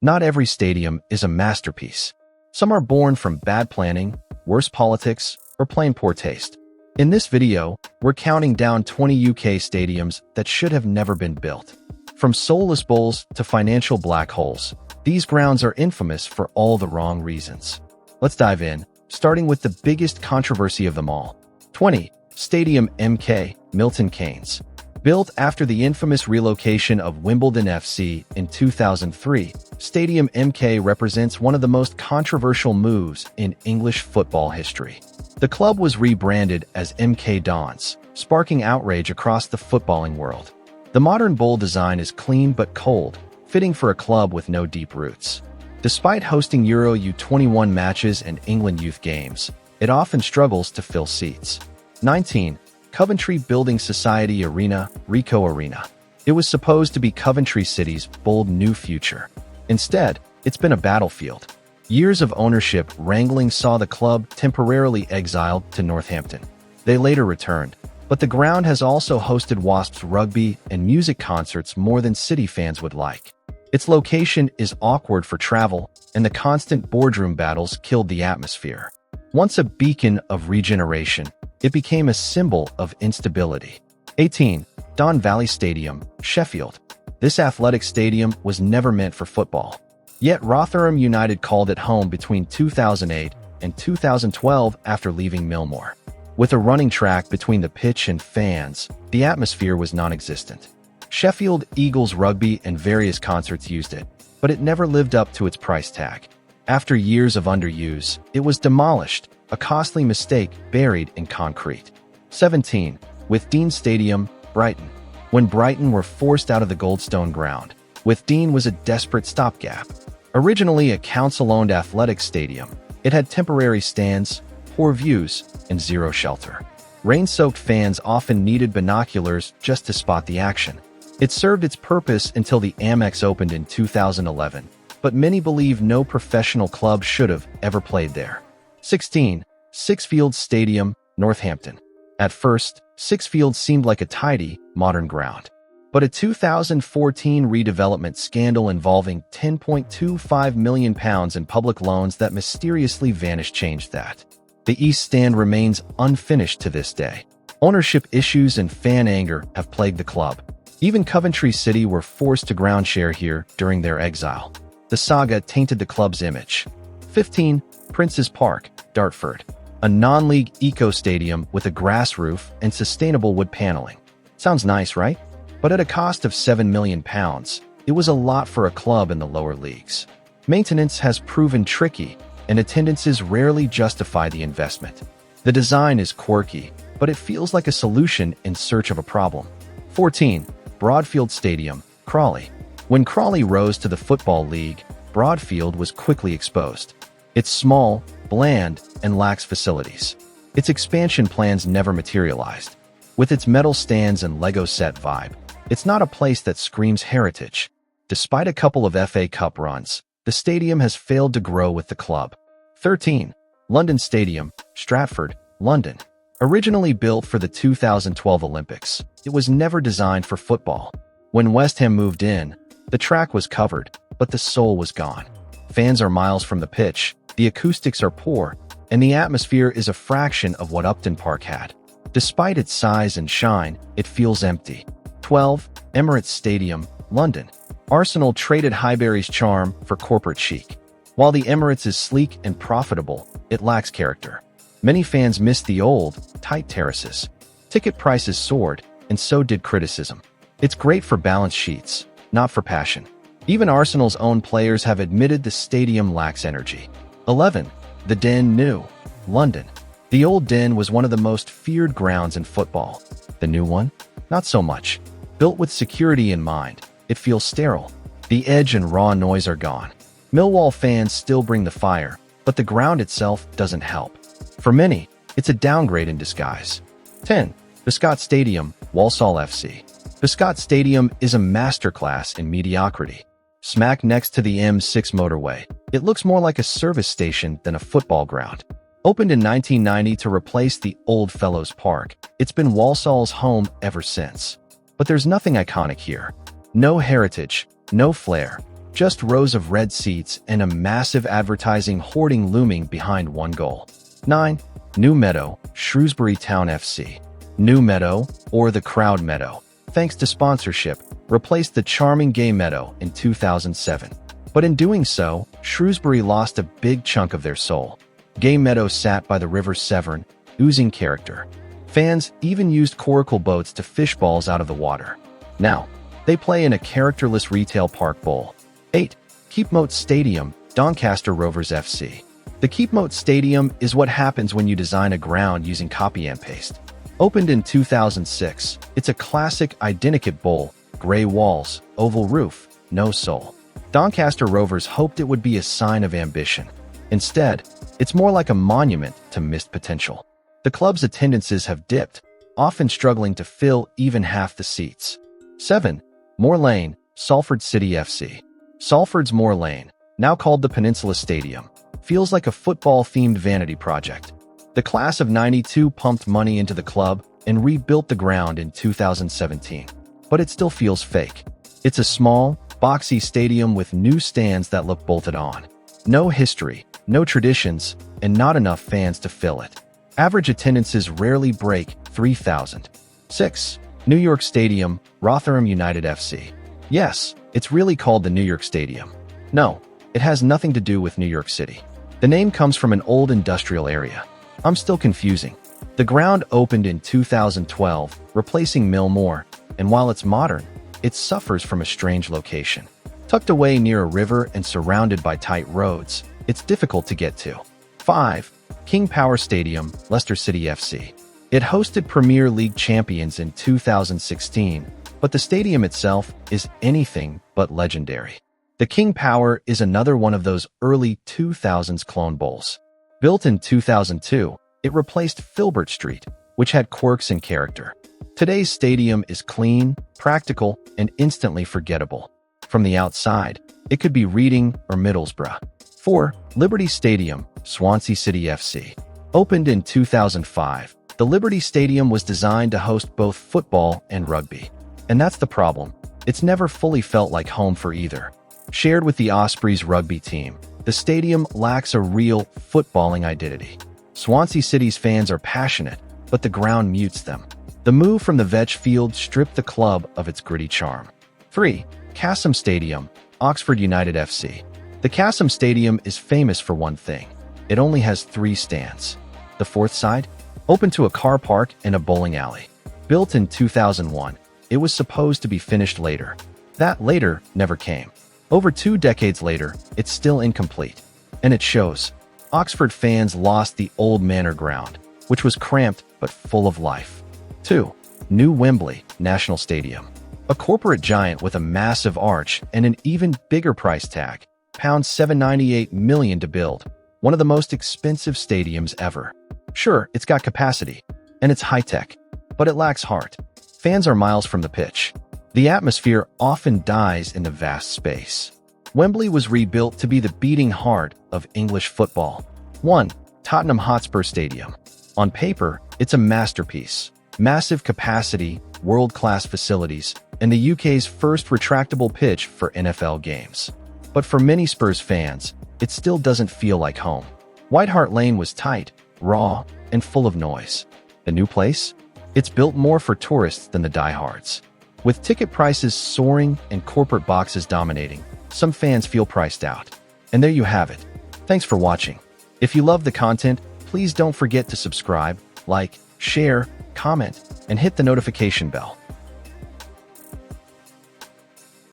Not every stadium is a masterpiece. Some are born from bad planning, worse politics, or plain poor taste. In this video, we're counting down 20 UK stadiums that should have never been built. From soulless bowls to financial black holes, these grounds are infamous for all the wrong reasons. Let's dive in, starting with the biggest controversy of them all. 20. Stadium MK, Milton Keynes. Built after the infamous relocation of Wimbledon FC in 2003, Stadium MK represents one of the most controversial moves in English football history. The club was rebranded as MK Dons, sparking outrage across the footballing world. The modern bowl design is clean but cold, fitting for a club with no deep roots. Despite hosting Euro U21 matches and England youth games, it often struggles to fill seats. 19. Coventry Building Society Arena, Ricoh Arena. It was supposed to be Coventry City's bold new future. Instead, it's been a battlefield. Years of ownership wrangling saw the club temporarily exiled to Northampton. They later returned, but the ground has also hosted Wasps rugby and music concerts more than City fans would like. Its location is awkward for travel, and the constant boardroom battles killed the atmosphere. Once a beacon of regeneration, it became a symbol of instability. 18. Don Valley Stadium, Sheffield. This athletic stadium was never meant for football. Yet Rotherham United called it home between 2008 and 2012 after leaving Millmoor. With a running track between the pitch and fans, the atmosphere was non-existent. Sheffield Eagles rugby and various concerts used it, but it never lived up to its price tag. After years of underuse, it was demolished, a costly mistake buried in concrete. 17. Withdean Stadium, Brighton. When Brighton were forced out of the Goldstone ground, Withdean was a desperate stopgap. Originally a council-owned athletic stadium, it had temporary stands, poor views, and zero shelter. Rain-soaked fans often needed binoculars just to spot the action. It served its purpose until the Amex opened in 2011, but many believe no professional club should have ever played there. 16. Sixfields Stadium, Northampton. At first, Sixfields seemed like a tidy, modern ground. But a 2014 redevelopment scandal involving £10.25 million in public loans that mysteriously vanished changed that. The East Stand remains unfinished to this day. Ownership issues and fan anger have plagued the club. Even Coventry City were forced to ground share here during their exile. The saga tainted the club's image. 15. Prince's Park, Dartford. A non-league eco-stadium with a grass roof and sustainable wood paneling. Sounds nice, right? But at a cost of £7 million, it was a lot for a club in the lower leagues. Maintenance has proven tricky, and attendances rarely justify the investment. The design is quirky, but it feels like a solution in search of a problem. 14. Broadfield Stadium, Crawley. When Crawley rose to the Football League, Broadfield was quickly exposed. It's small, bland, and lacks facilities. Its expansion plans never materialized. With its metal stands and Lego set vibe, it's not a place that screams heritage. Despite a couple of FA Cup runs, the stadium has failed to grow with the club. 13. London Stadium, Stratford, London. Originally built for the 2012 Olympics, it was never designed for football. When West Ham moved in, the track was covered, but the soul was gone. Fans are miles from the pitch, the acoustics are poor, and the atmosphere is a fraction of what Upton Park had. Despite its size and shine, it feels empty. 12. Emirates Stadium, London. Arsenal traded Highbury's charm for corporate chic. While the Emirates is sleek and profitable, it lacks character. Many fans miss the old, tight terraces. Ticket prices soared, and so did criticism. It's great for balance sheets, not for passion. Even Arsenal's own players have admitted the stadium lacks energy. 11. The Den New, London. The old Den was one of the most feared grounds in football. The new one? Not so much. Built with security in mind, it feels sterile. The edge and raw noise are gone. Millwall fans still bring the fire, but the ground itself doesn't help. For many, it's a downgrade in disguise. 10. Bescot Stadium, Walsall FC. Bescot Stadium is a masterclass in mediocrity. Smack next to the M6 motorway, it looks more like a service station than a football ground. Opened in 1990 to replace the Old Fellows Park, it's been Walsall's home ever since. But there's nothing iconic here. No heritage, no flair. Just rows of red seats and a massive advertising hoarding looming behind one goal. 9. New Meadow, Shrewsbury Town FC. New Meadow, or the Crowd Meadow, thanks to sponsorship, replaced the charming Gay Meadow in 2007. But in doing so, Shrewsbury lost a big chunk of their soul. Gay Meadow sat by the River Severn, oozing character. Fans even used coracle boats to fish balls out of the water. Now, they play in a characterless retail park bowl. 8. Keepmoat Stadium, Doncaster Rovers FC. The Keepmoat Stadium is what happens when you design a ground using copy and paste. Opened in 2006, it's a classic identikit bowl, gray walls, oval roof, no soul. Doncaster Rovers hoped it would be a sign of ambition. Instead, it's more like a monument to missed potential. The club's attendances have dipped, often struggling to fill even half the seats. 7. Moor Lane, Salford City FC. Salford's Moor Lane, now called the Peninsula Stadium, feels like a football-themed vanity project. The class of '92 pumped money into the club and rebuilt the ground in 2017. But it still feels fake. It's a small, boxy stadium with new stands that look bolted on. No history, no traditions, and not enough fans to fill it. Average attendances rarely break 3,000. 6. New York Stadium, Rotherham United FC. Yes, it's really called the New York Stadium. No, it has nothing to do with New York City. The name comes from an old industrial area. I'm still confusing. The ground opened in 2012, replacing Mill Moor, and while it's modern, it suffers from a strange location. Tucked away near a river and surrounded by tight roads, it's difficult to get to. 5. King Power Stadium, Leicester City FC. It hosted Premier League champions in 2016, but the stadium itself is anything but legendary. The King Power is another one of those early 2000s clone bowls. Built in 2002, it replaced Filbert Street, which had quirks and character. Today's stadium is clean, practical, and instantly forgettable. From the outside, it could be Reading or Middlesbrough. 4. Liberty Stadium, Swansea City FC. Opened in 2005, the Liberty Stadium was designed to host both football and rugby. And that's the problem. It's never fully felt like home for either. Shared with the Ospreys rugby team, the stadium lacks a real footballing identity. Swansea City's fans are passionate, but the ground mutes them. The move from the Vetch Field stripped the club of its gritty charm. 3. Kassam Stadium, Oxford United FC. The Kassam Stadium is famous for one thing. It only has 3 stands. The fourth side? Open to a car park and a bowling alley. Built in 2001, it was supposed to be finished later. That later never came. Over 2 decades later, it's still incomplete. And it shows. Oxford fans lost the old manor ground, which was cramped but full of life. 2. New Wembley National Stadium. A corporate giant with a massive arch and an even bigger price tag. £798 million to build. One of the most expensive stadiums ever. Sure, it's got capacity, and it's high-tech, but it lacks heart. Fans are miles from the pitch. The atmosphere often dies in the vast space. Wembley was rebuilt to be the beating heart of English football. 1. Tottenham Hotspur Stadium. On paper, it's a masterpiece. Massive capacity, world-class facilities, and the UK's first retractable pitch for NFL games. But for many Spurs fans, it still doesn't feel like home. White Hart Lane was tight, raw, and full of noise. The new place? It's built more for tourists than the diehards. With ticket prices soaring and corporate boxes dominating, some fans feel priced out. And there you have it. Thanks for watching. If you love the content, please don't forget to subscribe, like, share, comment, and hit the notification bell.